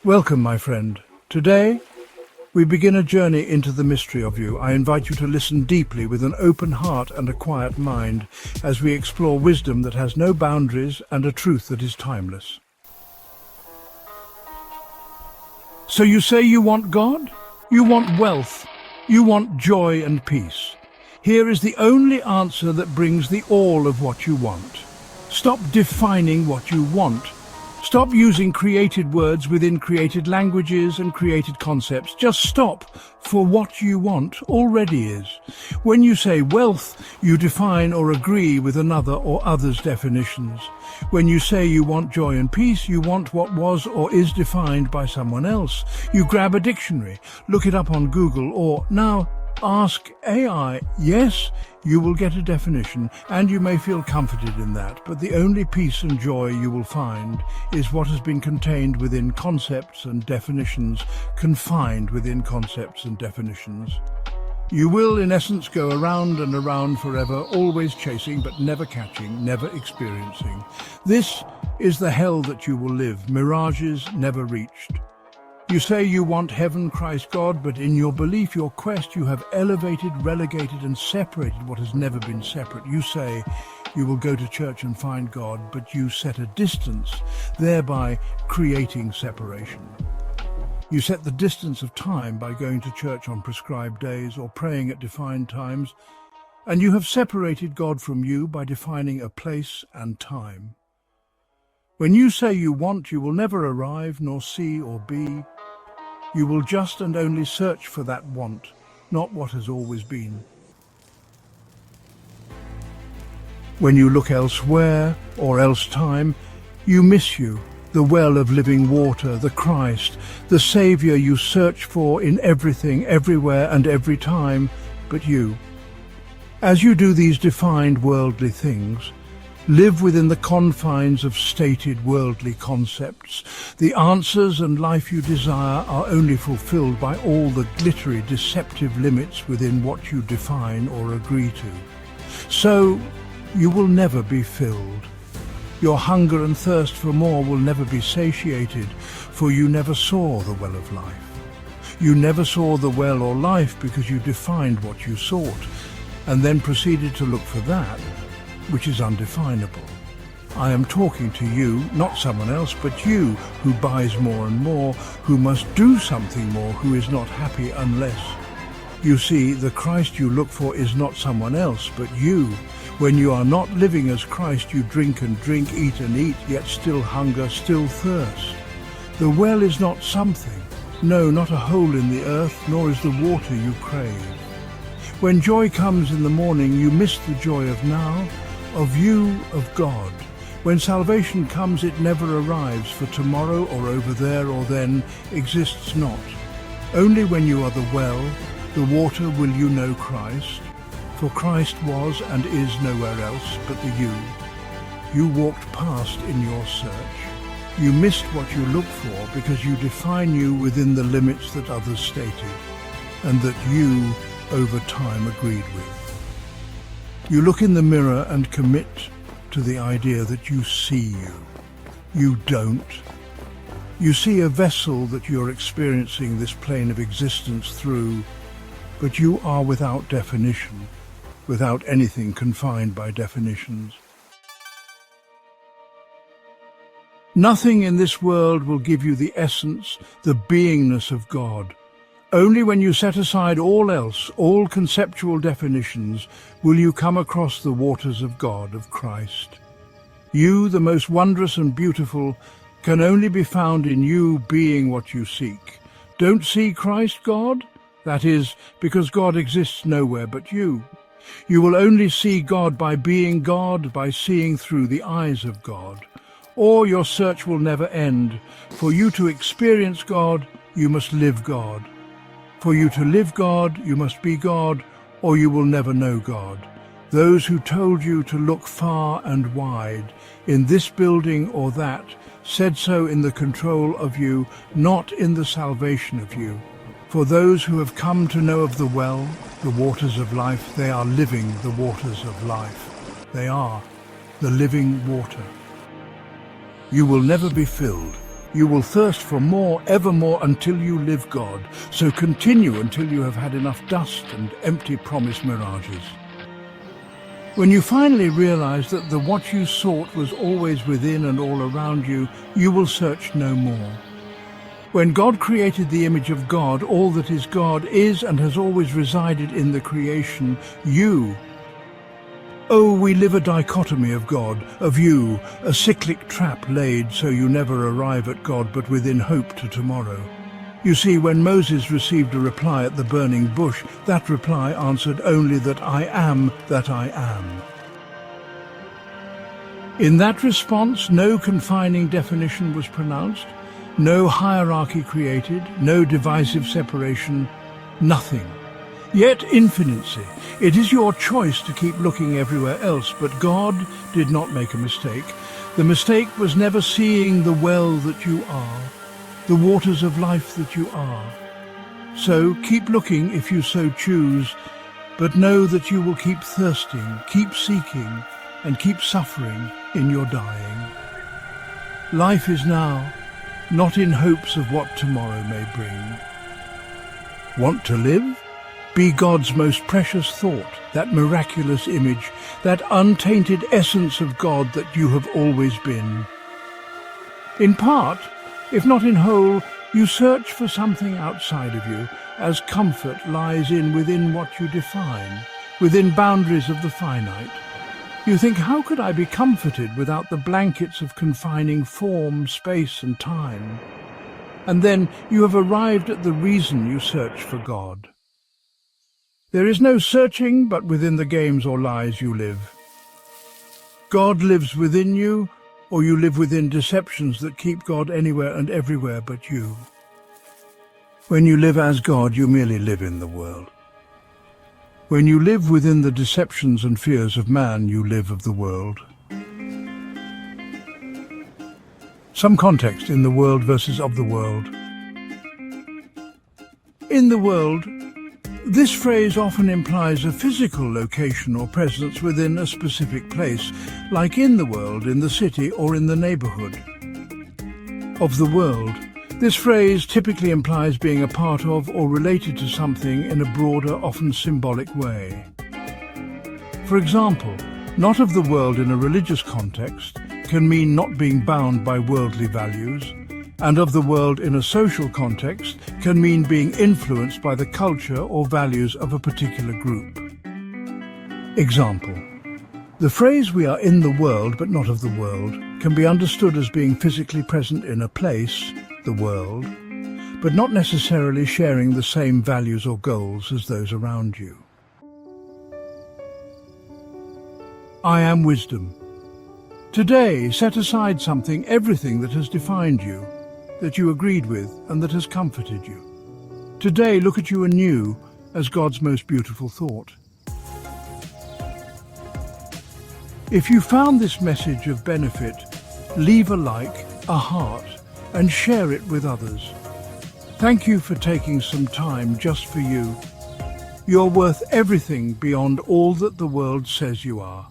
Welcome, my friend. Today, we begin a journey into the mystery of you. I invite you to listen deeply with an open heart and a quiet mind as we explore wisdom that has no boundaries and a truth that is timeless. So you say you want God? You want wealth? You want joy and peace? Here is the only answer that brings the all of what you want. Stop defining what you want. Stop using created words within created languages and created concepts. Just stop, for what you want already is. When you say wealth, you define or agree with another or others' definitions. When you say you want joy and peace, you want what was or is defined by someone else. You grab a dictionary, look it up on Google, or now ask AI. Yes, you will get a definition, and you may feel comforted in that, but the only peace and joy you will find is what has been contained within concepts and definitions, confined within concepts and definitions. You will, in essence, go around and around forever, always chasing but never catching, never experiencing. This is the hell that you will live, mirages never reached. You say you want heaven, Christ, God, but in your belief, your quest, you have elevated, relegated, and separated what has never been separate. You say you will go to church and find God, but you set a distance, thereby creating separation. You set the distance of time by going to church on prescribed days or praying at defined times, and you have separated God from you by defining a place and time. When you say you want, you will never arrive, nor see or be. You will just and only search for that want, not what has always been. When you look elsewhere or else time, you miss you, the well of living water, the Christ, the Saviour you search for in everything, everywhere and every time, but you. As you do these defined worldly things, live within the confines of stated worldly concepts. The answers and life you desire are only fulfilled by all the glittery, deceptive limits within what you define or agree to. So, you will never be filled. Your hunger and thirst for more will never be satiated, for you never saw the well of life. You never saw the well or life because you defined what you sought, and then proceeded to look for that which is undefinable. I am talking to you, not someone else, but you, who buys more and more, who must do something more, who is not happy unless. You see, the Christ you look for is not someone else, but you. When you are not living as Christ, you drink and drink, eat and eat, yet still hunger, still thirst. The well is not something, no, not a hole in the earth, nor is the water you crave. When joy comes in the morning, you miss the joy of now, of you, of God. When salvation comes, it never arrives, for tomorrow or over there or then exists not. Only when you are the well, the water, will you know Christ, for Christ was and is nowhere else but the you. You walked past in your search. You missed what you looked for because you define you within the limits that others stated, and that you, over time, agreed with. You look in the mirror and commit to the idea that you see you. You don't. You see a vessel that you're experiencing this plane of existence through, but you are without definition, without anything confined by definitions. Nothing in this world will give you the essence, the beingness of God. Only when you set aside all else, all conceptual definitions, will you come across the waters of God, of Christ. You, the most wondrous and beautiful, can only be found in you being what you seek. Don't see Christ, God? That is, because God exists nowhere but you. You will only see God by being God, by seeing through the eyes of God. Or your search will never end. For you to experience God, you must live God. For you to live God, you must be God, or you will never know God. Those who told you to look far and wide, in this building or that, said so in the control of you, not in the salvation of you. For those who have come to know of the well, the waters of life, they are living the waters of life. They are the living water. You will never be filled. You will thirst for more, evermore, until you live God. So continue until you have had enough dust and empty promise mirages. When you finally realize that the what you sought was always within and all around you, you will search no more. When God created the image of God, all that is God is and has always resided in the creation, you. Oh, we live a dichotomy of God, of you, a cyclic trap laid so you never arrive at God but within hope to tomorrow. You see, when Moses received a reply at the burning bush, that reply answered only that I am that I am. In that response, no confining definition was pronounced, no hierarchy created, no divisive separation, nothing. Yet infinity. It is your choice to keep looking everywhere else, but God did not make a mistake. The mistake was never seeing the well that you are, the waters of life that you are. So keep looking if you so choose, but know that you will keep thirsting, keep seeking, and keep suffering in your dying. Life is now, not in hopes of what tomorrow may bring. Want to live? Be God's most precious thought, that miraculous image, that untainted essence of God that you have always been. In part, if not in whole, you search for something outside of you, as comfort lies within what you define, within boundaries of the finite. You think, how could I be comforted without the blankets of confining form, space and time? And then you have arrived at the reason you search for God. There is no searching but within the games or lies you live. God lives within you, or you live within deceptions that keep God anywhere and everywhere but you. When you live as God, you merely live in the world. When you live within the deceptions and fears of man, you live of the world. Some context in the world versus of the world. In the world, this phrase often implies a physical location or presence within a specific place, like in the world, in the city, or in the neighborhood. Of the world, this phrase typically implies being a part of or related to something in a broader, often symbolic way. For example, not of the world in a religious context can mean not being bound by worldly values, and of the world in a social context can mean being influenced by the culture or values of a particular group. Example: the phrase "we are in the world but not of the world" can be understood as being physically present in a place, the world, but not necessarily sharing the same values or goals as those around you. I am wisdom. Today, set aside something, everything that has defined you, that you agreed with and that has comforted you. Today, look at you anew as God's most beautiful thought. If you found this message of benefit, leave a like, a heart, and share it with others. Thank you for taking some time just for you. You're worth everything beyond all that the world says you are.